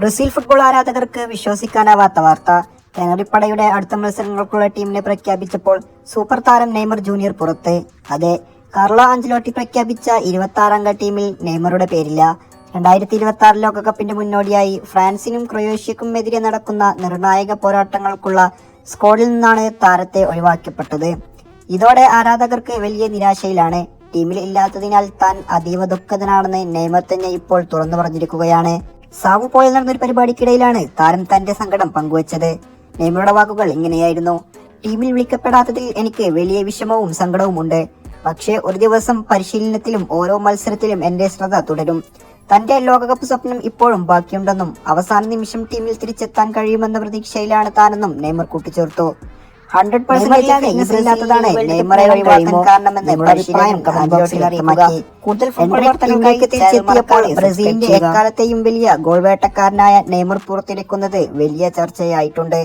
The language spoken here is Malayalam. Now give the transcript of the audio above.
ബ്രസീൽ ഫുട്ബോൾ ആരാധകർക്ക് വിശ്വസിക്കാനാവാത്ത വാർത്ത. കാനറിപ്പടയുടെ അടുത്ത മത്സരങ്ങൾക്കുള്ള ടീമിനെ പ്രഖ്യാപിച്ചപ്പോൾ സൂപ്പർ താരം നെയ്മർ ജൂനിയർ പുറത്ത്. അതെ, കാർലോ ആഞ്ചലോട്ടി പ്രഖ്യാപിച്ച 26 അംഗ ടീമിൽ നെയ്മറുടെ പേരില്ല. 2026 ലോകകപ്പിന്റെ മുന്നോടിയായി ഫ്രാൻസിനും ക്രൊയേഷ്യക്കും എതിരെ നടക്കുന്ന നിർണായക പോരാട്ടങ്ങൾക്കുള്ള സ്ക്വാഡിൽ നിന്നാണ് താരത്തെ ഒഴിവാക്കപ്പെട്ടത്. ഇതോടെ ആരാധകർക്ക് വലിയ നിരാശയിലാണ്. ടീമിൽ ഇല്ലാത്തതിനാൽ താൻ അതീവ ദുഃഖിതനാണെന്ന് നെയ്മർ തന്നെ ഇപ്പോൾ തുറന്നു പറഞ്ഞിരിക്കുകയാണ്. സാവോ പോയിൽ നടന്നൊരു പരിപാടിക്കിടയിലാണ് താരം തന്റെ സങ്കടം പങ്കുവച്ചത്. നെയ്മറുടെ വാക്കുകൾ ഇങ്ങനെയായിരുന്നു: ടീമിൽ വിളിക്കപ്പെടാത്തതിൽ എനിക്ക് വലിയ വിഷമവും സങ്കടവും ഉണ്ട്. പക്ഷേ ഒരു ദിവസം പരിശീലനത്തിലും ഓരോ മത്സരത്തിലും എന്റെ ശ്രദ്ധ തുടരും. തന്റെ ലോകകപ്പ് സ്വപ്നം ഇപ്പോഴും ബാക്കിയുണ്ടെന്നും അവസാന നിമിഷം ടീമിൽ തിരിച്ചെത്താൻ കഴിയുമെന്ന പ്രതീക്ഷയിലാണ് താനെന്നും നെയ്മർ കൂട്ടിച്ചേർത്തു. 100% ഇല്ലാത്തതാണ് നെയ്മറെ ഒഴിവാക്കാൻ കാരണമെന്ന് അഭിപ്രായം കമന്റ് ബോക്സിൽ അറിയിക്കുക. കൂടുതൽ ഫുട്ബോൾ വാർത്തകൾക്കായി തിരിച്ചെത്തിയപ്പോൾ ബ്രസീലിന്റെ എക്കാലത്തെയും വലിയ ഗോൾ വേട്ടക്കാരനായ നെയ്മർ പുറത്തിരിക്കുന്നത് വലിയ ചർച്ചയായിട്ടുണ്ട്.